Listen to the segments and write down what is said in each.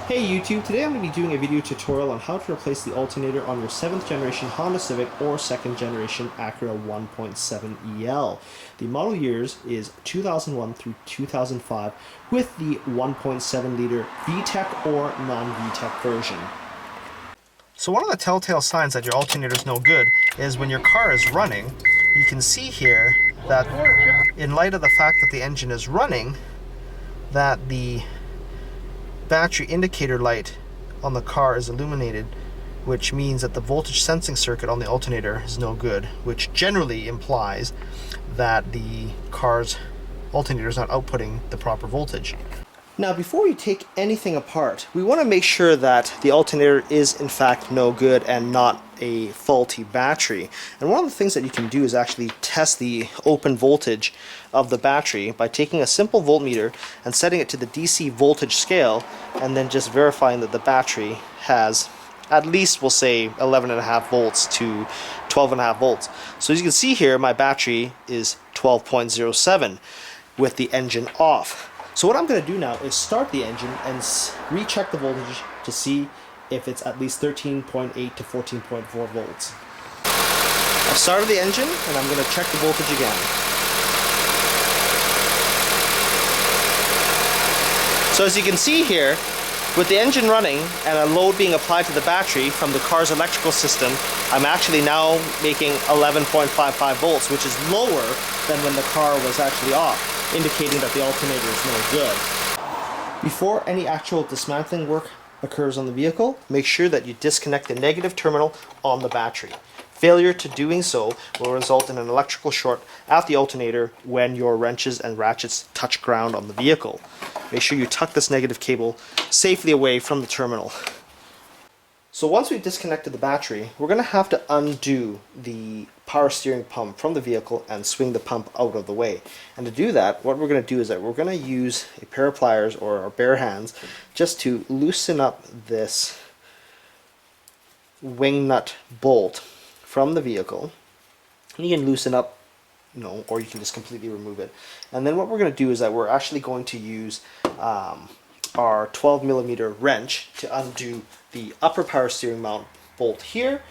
Hey YouTube, today I'm going to be doing a video tutorial on how to replace the alternator on your 7th generation Honda Civic or 2nd generation Acura 1.7 EL. The model years is 2001 through 2005 with the 1.7 liter VTEC or non-VTEC version. So one of the telltale signs that your alternator is no good is when your car is running, you can see here that in light of the fact that the engine is running, that the battery indicator light on the car is illuminated, which means that the voltage sensing circuit on the alternator is no good, which generally implies that the car's alternator is not outputting the proper voltage. Now, before we take anything apart, we want to make sure that the alternator is in fact no good and not a faulty battery. And one of the things that you can do is actually test the open voltage of the battery by taking a simple voltmeter and setting it to the DC voltage scale, and then just verifying that the battery has at least, we'll say, 11.5 volts to 12.5 volts. So as you can see here, my battery is 12.07 with the engine off. So what I'm going to do now is start the engine and recheck the voltage to see if it's at least 13.8 to 14.4 volts. I've started the engine and I'm going to check the voltage again. So as you can see here, with the engine running and a load being applied to the battery from the car's electrical system, I'm actually now making 11.55 volts, which is lower than when the car was actually off, indicating that the alternator is no good. Before any actual dismantling work occurs on the vehicle, make sure that you disconnect the negative terminal on the battery. Failure to doing so will result in an electrical short at the alternator when your wrenches and ratchets touch ground on the vehicle. Make sure you tuck this negative cable safely away from the terminal. So once we've disconnected the battery, we're going to have to undo the power steering pump from the vehicle and swing the pump out of the way. And to do that, what we're going to do is that we're going to use a pair of pliers or our bare hands just to loosen up this wing nut bolt from the vehicle. And you can loosen up, or you can just completely remove it. And then what we're going to do is that we're actually going to use our 12mm wrench to undo the upper power steering mount bolt here,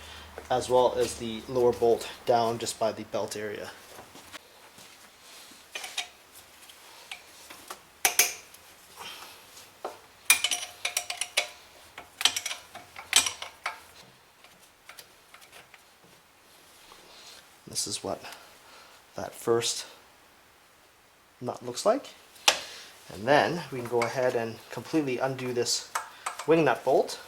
as well as the lower bolt down just by the belt area. This is what that first nut looks like. And then we can go ahead and completely undo this wing nut bolt.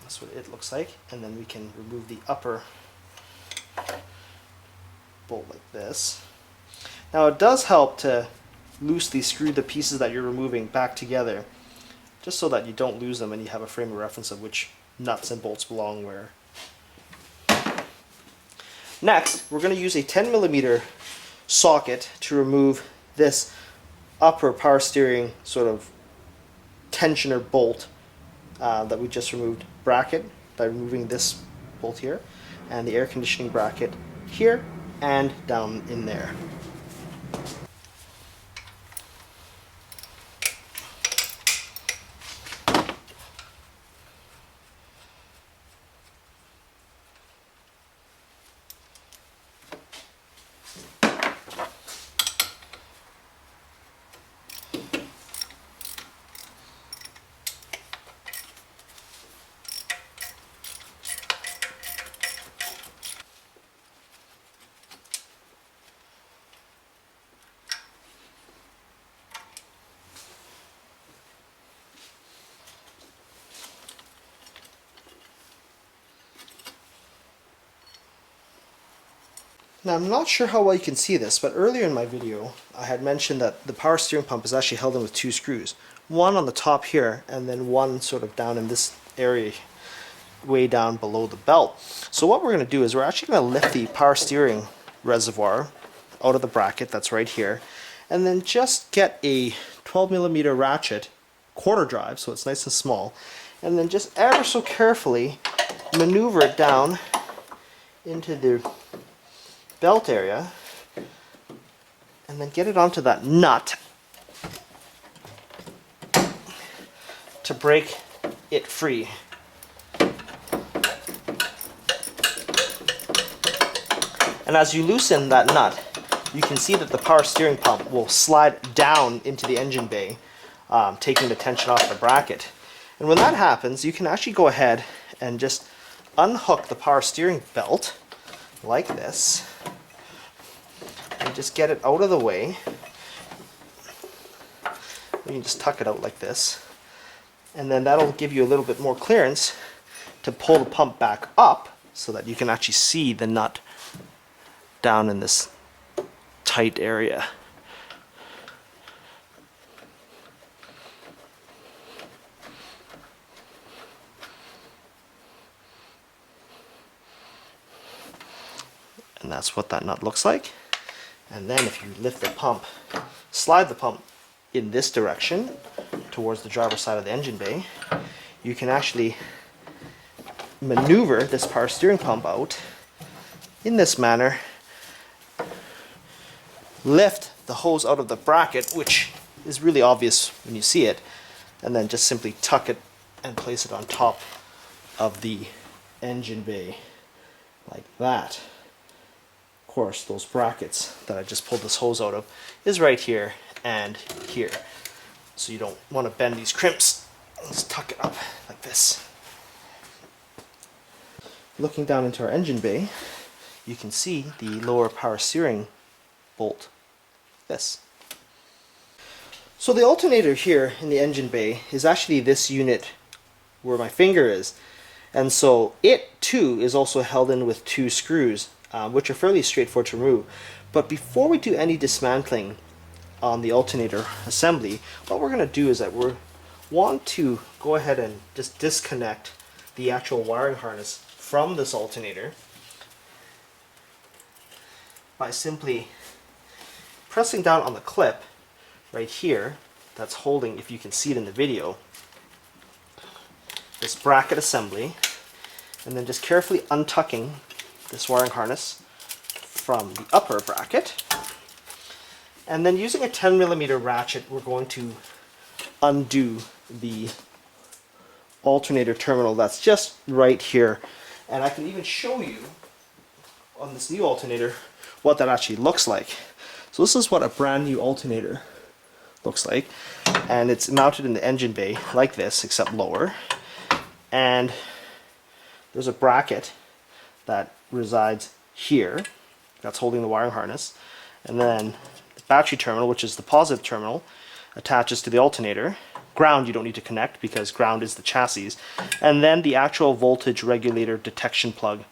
That's what it looks like. And then we can remove the upper bolt like this. Now it does help to loosely screw the pieces that you're removing back together, just so that you don't lose them and you have a frame of reference of which nuts and bolts belong where. Next, we're going to use a 10mm socket to remove this upper power steering sort of tensioner bolt that we just removed bracket by removing this bolt here, and the air conditioning bracket here and down in there. Now, I'm not sure how well you can see this, but earlier in my video I had mentioned that the power steering pump is actually held in with two screws. One on the top here, and then one sort of down in this area way down below the belt. So what we're going to do is we're actually going to lift the power steering reservoir out of the bracket that's right here, and then just get a 12mm ratchet, quarter drive, so it's nice and small, and then just ever so carefully maneuver it down into the belt area and then get it onto that nut to break it free. And as you loosen that nut, you can see that the power steering pump will slide down into the engine bay, taking the tension off the bracket. And when that happens, you can actually go ahead and just unhook the power steering belt like this and just get it out of the way. You can just tuck it out like this, and then that'll give you a little bit more clearance to pull the pump back up so that you can actually see the nut down in this tight area. And that's what that nut looks like. And then if you lift the pump, slide the pump in this direction towards the driver's side of the engine bay, you can actually maneuver this power steering pump out in this manner, lift the hose out of the bracket, which is really obvious when you see it, and then just simply tuck it and place it on top of the engine bay like that. Of course, those brackets that I just pulled this hose out of is right here and here, so you don't want to bend these crimps. Just tuck it up like this. Looking down into our engine bay, you can see the lower power steering bolt. This. So the alternator here in the engine bay is actually this unit where my finger is, and so it too is also held in with two screws, which are fairly straightforward to remove. But before we do any dismantling on the alternator assembly, what we're going to do is that we want to go ahead and just disconnect the actual wiring harness from this alternator by simply pressing down on the clip right here that's holding, if you can see it in the video, this bracket assembly, and then just carefully untucking this wiring harness from the upper bracket. And then using a 10mm ratchet, we're going to undo the alternator terminal that's just right here. And I can even show you on this new alternator what that actually looks like. So this is what a brand new alternator looks like, and it's mounted in the engine bay like this, except lower. And there's a bracket that resides here that's holding the wiring harness, and then the battery terminal, which is the positive terminal, attaches to the alternator. Ground you don't need to connect because ground is the chassis, and then the actual voltage regulator detection plug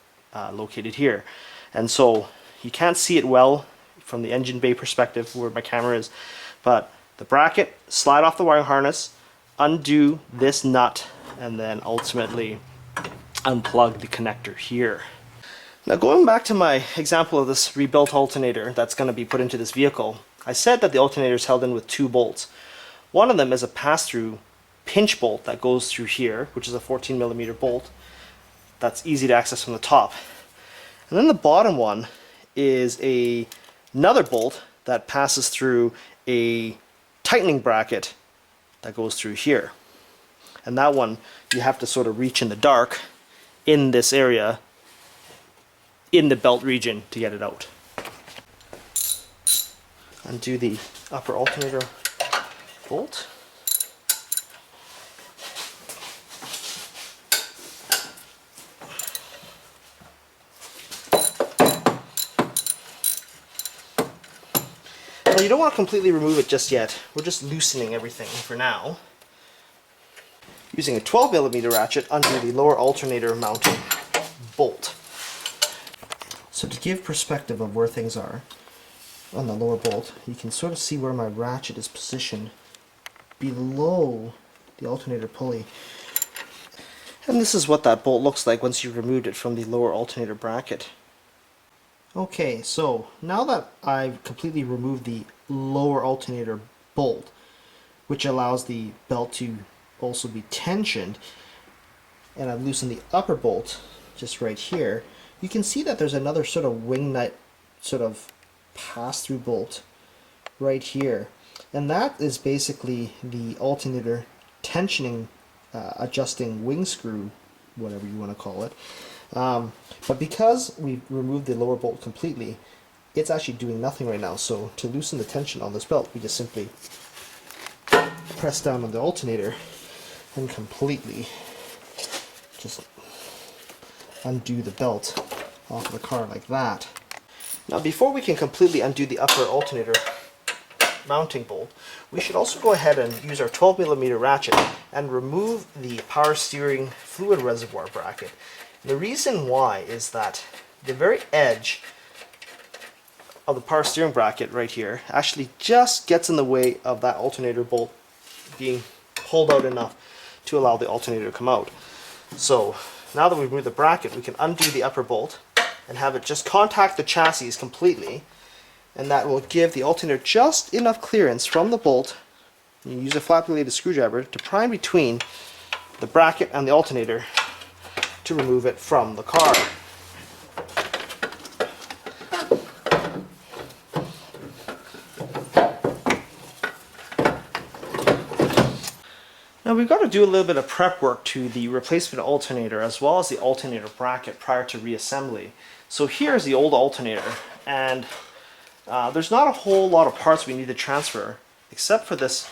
located here. And so you can't see it well from the engine bay perspective where my camera is, but the bracket, slide off the wiring harness, undo this nut, and then ultimately unplug the connector here. Now going back to my example of this rebuilt alternator that's going to be put into this vehicle, I said that the alternator is held in with two bolts. One of them is a pass-through pinch bolt that goes through here, which is a 14mm bolt that's easy to access from the top. And then the bottom one is another bolt that passes through a tightening bracket that goes through here. And that one you have to sort of reach in the dark in this area in the belt region to get it out. Undo the upper alternator bolt. Now you don't want to completely remove it just yet. We're just loosening everything for now. Using a 12mm ratchet under the lower alternator mounting bolt. So to give perspective of where things are on the lower bolt, you can sort of see where my ratchet is positioned below the alternator pulley. And this is what that bolt looks like once you've removed it from the lower alternator bracket. Okay, so now that I've completely removed the lower alternator bolt, which allows the belt to also be tensioned, and I've loosened the upper bolt just right here, you can see that there's another sort of wing nut sort of pass-through bolt right here. And that is basically the alternator tensioning, adjusting wing screw, whatever you want to call it. But because we removed the lower bolt completely, it's actually doing nothing right now. So to loosen the tension on this belt, we just simply press down on the alternator and completely just undo the belt off of the car like that. Now before we can completely undo the upper alternator mounting bolt, we should also go ahead and use our 12mm ratchet and remove the power steering fluid reservoir bracket. And the reason why is that the very edge of the power steering bracket right here actually just gets in the way of that alternator bolt being pulled out enough to allow the alternator to come out. So now that we've removed the bracket, we can undo the upper bolt and have it just contact the chassis completely, and that will give the alternator just enough clearance from the bolt. You use a flat bladed screwdriver to pry between the bracket and the alternator to remove it from the car. Now we've got to do a little bit of prep work to the replacement alternator as well as the alternator bracket prior to reassembly. So here's the old alternator, and there's not a whole lot of parts we need to transfer except for this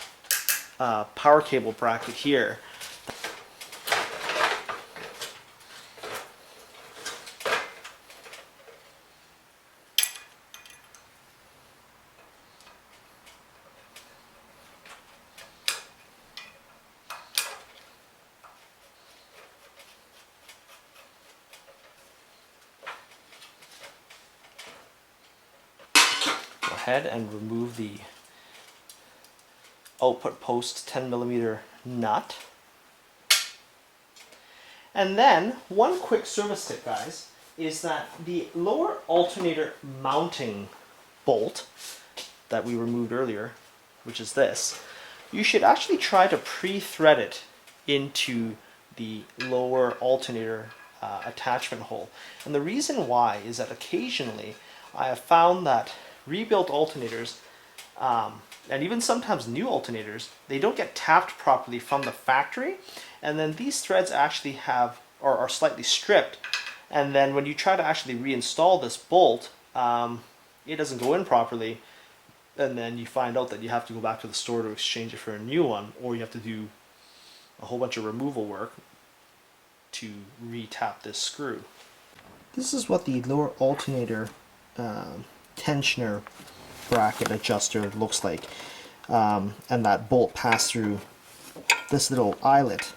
power cable bracket here. Ahead and remove the output post 10mm nut. And then one quick service tip, guys, is that the lower alternator mounting bolt that we removed earlier, which is this, you should actually try to pre-thread it into the lower alternator attachment hole. And the reason why is that occasionally I have found that rebuilt alternators, and even sometimes new alternators, they don't get tapped properly from the factory, and then these threads actually have or are slightly stripped, and then when you try to actually reinstall this bolt, it doesn't go in properly, and then you find out that you have to go back to the store to exchange it for a new one, or you have to do a whole bunch of removal work to re-tap this screw. This is what the lower alternator tensioner bracket adjuster looks like, and that bolt passed through this little eyelet,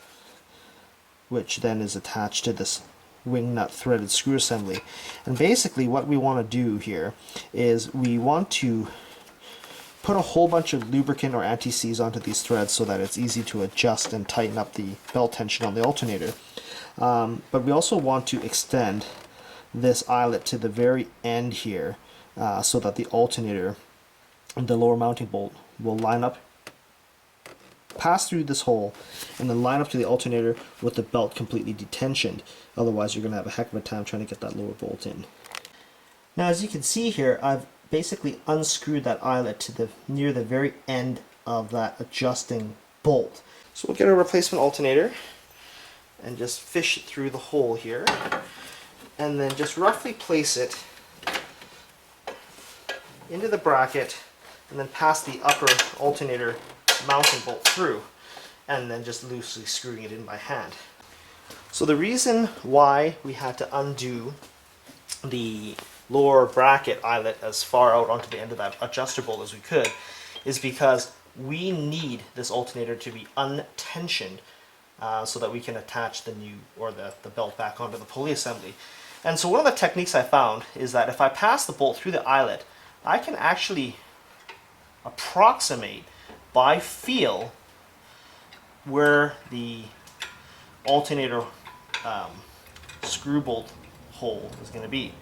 which then is attached to this wing nut threaded screw assembly. And basically what we want to do here is we want to put a whole bunch of lubricant or anti-seize onto these threads so that it's easy to adjust and tighten up the belt tension on the alternator. But we also want to extend this eyelet to the very end here, so that the alternator, the lower mounting bolt, will line up, pass through this hole, and then line up to the alternator with the belt completely detensioned. Otherwise you're going to have a heck of a time trying to get that lower bolt in. Now as you can see here, I've basically unscrewed that eyelet to near the very end of that adjusting bolt. So we'll get a replacement alternator and just fish it through the hole here, and then just roughly place it into the bracket, and then pass the upper alternator mounting bolt through, and then just loosely screwing it in by hand. So the reason why we had to undo the lower bracket eyelet as far out onto the end of that adjuster bolt as we could is because we need this alternator to be untensioned so that we can attach the new, or the belt back onto the pulley assembly. And so one of the techniques I found is that if I pass the bolt through the eyelet, I can actually approximate by feel where the alternator screw bolt hole is going to be.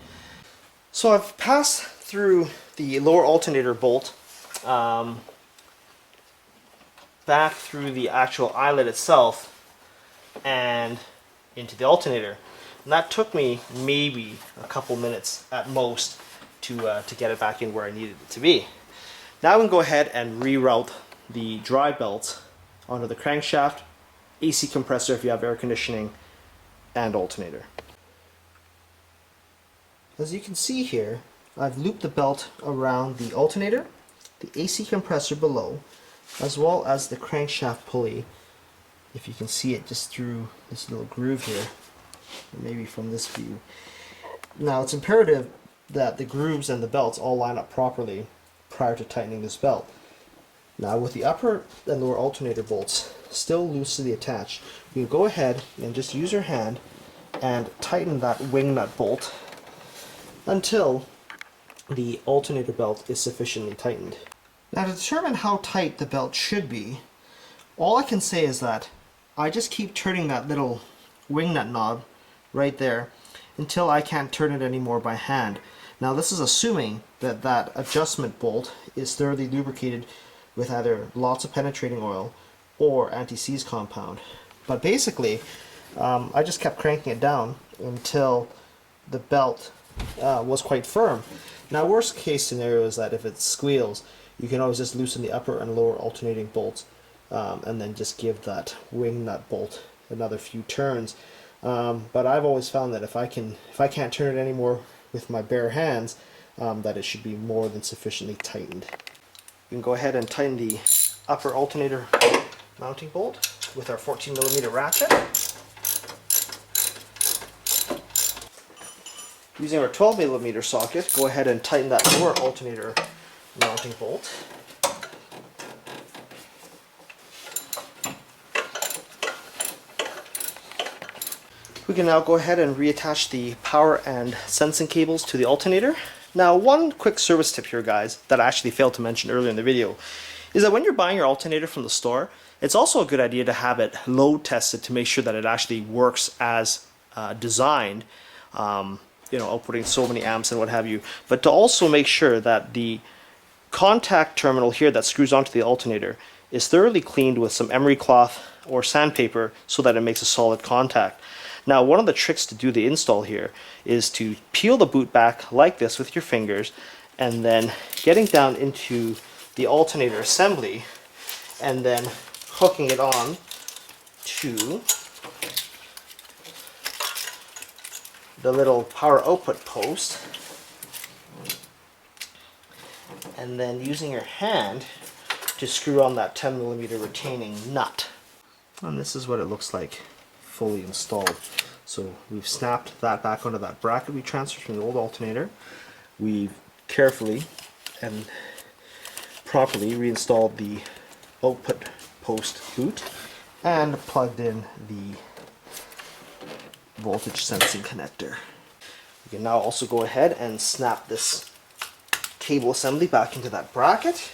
So I've passed through the lower alternator bolt back through the actual eyelet itself and into the alternator. And that took me maybe a couple minutes at most to get it back in where I needed it to be. Now we can go ahead and reroute the drive belts onto the crankshaft, AC compressor if you have air conditioning, and alternator. As you can see here, I've looped the belt around the alternator, the AC compressor below, as well as the crankshaft pulley. If you can see it just through this little groove here, or maybe from this view. Now it's imperative that the grooves and the belts all line up properly prior to tightening this belt. Now with the upper and lower alternator bolts still loosely attached, you can go ahead and just use your hand and tighten that wing nut bolt until the alternator belt is sufficiently tightened. Now to determine how tight the belt should be, all I can say is that I just keep turning that little wing nut knob right there until I can't turn it anymore by hand. Now this is assuming that that adjustment bolt is thoroughly lubricated with either lots of penetrating oil or anti-seize compound. But basically, I just kept cranking it down until the belt was quite firm. Now worst case scenario is that if it squeals, you can always just loosen the upper and lower alternating bolts and then just give that wing nut bolt another few turns. But I've always found that if I can't turn it anymore with my bare hands, that it should be more than sufficiently tightened. You can go ahead and tighten the upper alternator mounting bolt with our 14mm ratchet. Using our 12mm socket, go ahead and tighten that lower alternator mounting bolt. We can now go ahead and reattach the power and sensing cables to the alternator. Now one quick service tip here guys that I actually failed to mention earlier in the video is that when you're buying your alternator from the store, it's also a good idea to have it load tested to make sure that it actually works as designed, you know, outputting so many amps and what have you, but to also make sure that the contact terminal here that screws onto the alternator is thoroughly cleaned with some emery cloth or sandpaper so that it makes a solid contact. Now one of the tricks to do the install here is to peel the boot back like this with your fingers and then getting down into the alternator assembly and then hooking it on to the little power output post and then using your hand to screw on that 10mm retaining nut. And this is what it looks like fully installed. So we've snapped that back onto that bracket we transferred from the old alternator. We've carefully and properly reinstalled the output post boot and plugged in the voltage sensing connector. You can now also go ahead and snap this cable assembly back into that bracket.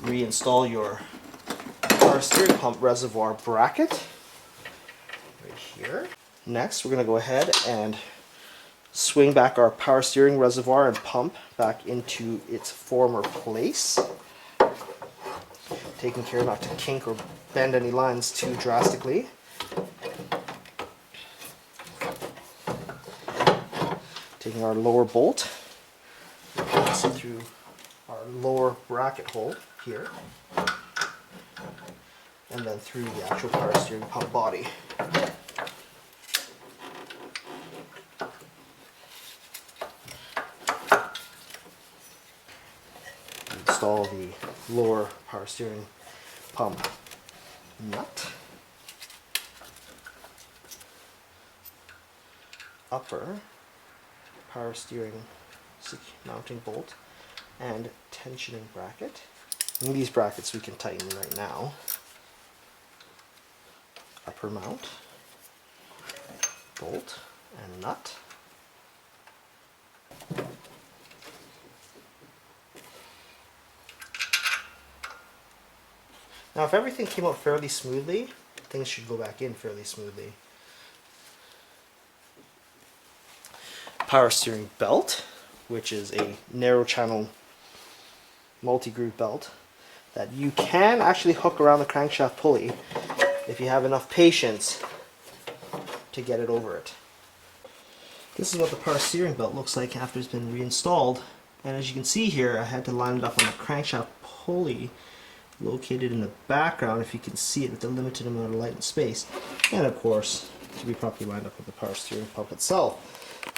Reinstall your power steering pump reservoir bracket right here. Next, we're going to go ahead and swing back our power steering reservoir and pump back into its former place, taking care not to kink or bend any lines too drastically. Taking our lower bolt, pass it through our lower bracket hole here, and then through the actual power steering pump body. Install the lower power steering pump nut, upper power steering mounting bolt, and tensioning bracket. And these brackets we can tighten right now. Upper mount, bolt, and nut. Now if everything came out fairly smoothly, things should go back in fairly smoothly. Power steering belt, which is a narrow channel multi-groove belt that you can actually hook around the crankshaft pulley if you have enough patience to get it over it. This is what the power steering belt looks like after it's been reinstalled And as you can see here, I had to line it up on the crankshaft pulley located in the background, if you can see it with the limited amount of light and space. And of course, to be properly lined up with the power steering pump itself.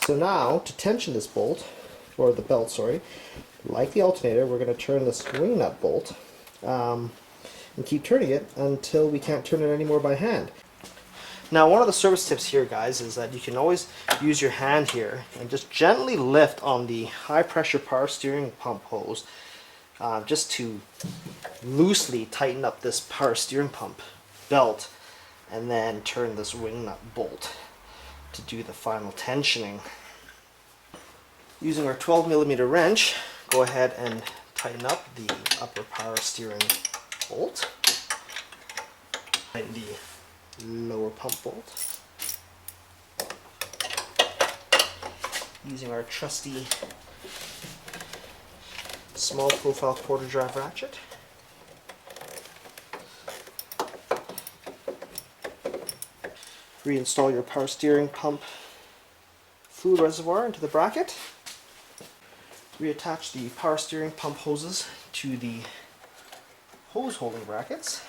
So now, to tension this bolt, or the belt, sorry, like the alternator, we're going to turn this wing nut bolt and keep turning it until we can't turn it anymore by hand. Now, one of the service tips here, guys, is that you can always use your hand here and just gently lift on the high pressure power steering pump hose just to loosely tighten up this power steering pump belt, and then turn this wing nut bolt to do the final tensioning. Using our 12mm wrench, go ahead and tighten up the upper power steering bolt. Tighten the lower pump bolt. Using our trusty small profile quarter drive ratchet. Reinstall your power steering pump fluid reservoir into the bracket. Reattach the power steering pump hoses to the hose holding brackets.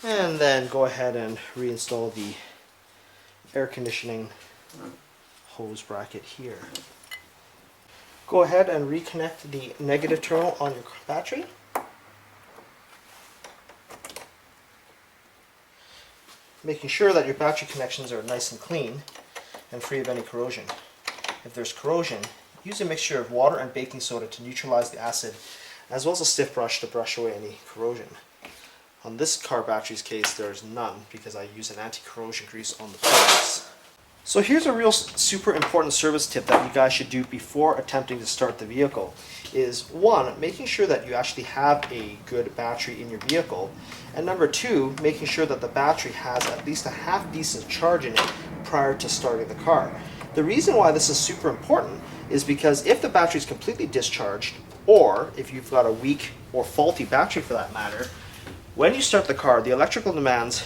And then go ahead and reinstall the air conditioning hose bracket here. Go ahead and reconnect the negative terminal on your battery. Making sure that your battery connections are nice and clean and free of any corrosion. If there's corrosion, use a mixture of water and baking soda to neutralize the acid, as well as a stiff brush to brush away any corrosion. On this car battery's case, there is none because I use an anti-corrosion grease on the parts. So here's a real super important service tip that you guys should do before attempting to start the vehicle. Is one, making sure that you actually have a good battery in your vehicle, and number two, making sure that the battery has at least a half decent charge in it prior to starting the car. The reason why this is super important is because if the battery is completely discharged, or if you've got a weak or faulty battery for that matter, when you start the car, the electrical demands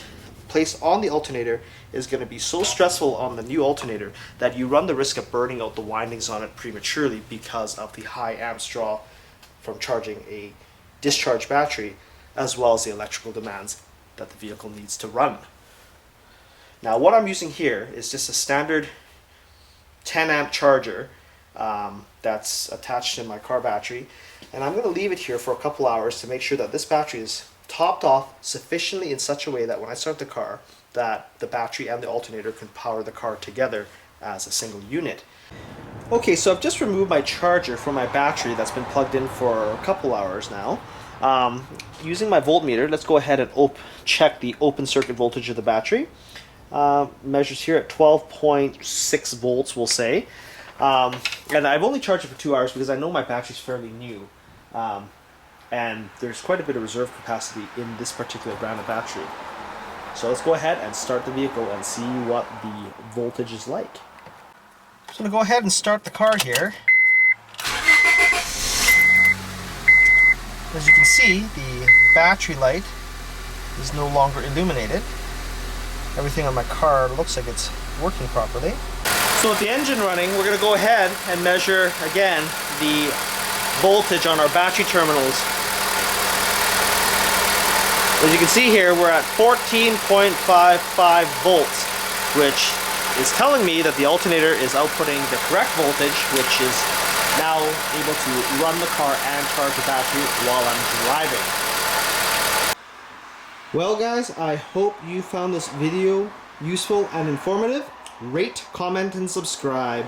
placed on the alternator is going to be so stressful on the new alternator that you run the risk of burning out the windings on it prematurely because of the high amps draw from charging a discharged battery, as well as the electrical demands that the vehicle needs to run. Now, what I'm using here is just a standard 10 amp charger that's attached to my car battery, and I'm going to leave it here for a couple hours to make sure that this battery is topped off sufficiently in such a way that when I start the car, that the battery and the alternator can power the car together as a single unit. Okay, so I've just removed my charger from my battery that's been plugged in for a couple hours now. Using my voltmeter, let's go ahead and check the open circuit voltage of the battery. Measures here at 12.6 volts, we'll say. And I've only charged it for 2 hours because I know my battery's fairly new. And there's quite a bit of reserve capacity in this particular brand of battery. So let's go ahead and start the vehicle and see what the voltage is like. So I'm going to go ahead and start the car here. As you can see, the battery light is no longer illuminated. Everything on my car looks like it's working properly. So with the engine running, we're going to go ahead and measure again the voltage on our battery terminals. As you can see here, we're at 14.55 volts, which is telling me that the alternator is outputting the correct voltage, which is now able to run the car and charge the battery while I'm driving. Well guys, I hope you found this video useful and informative. Rate, comment, and subscribe.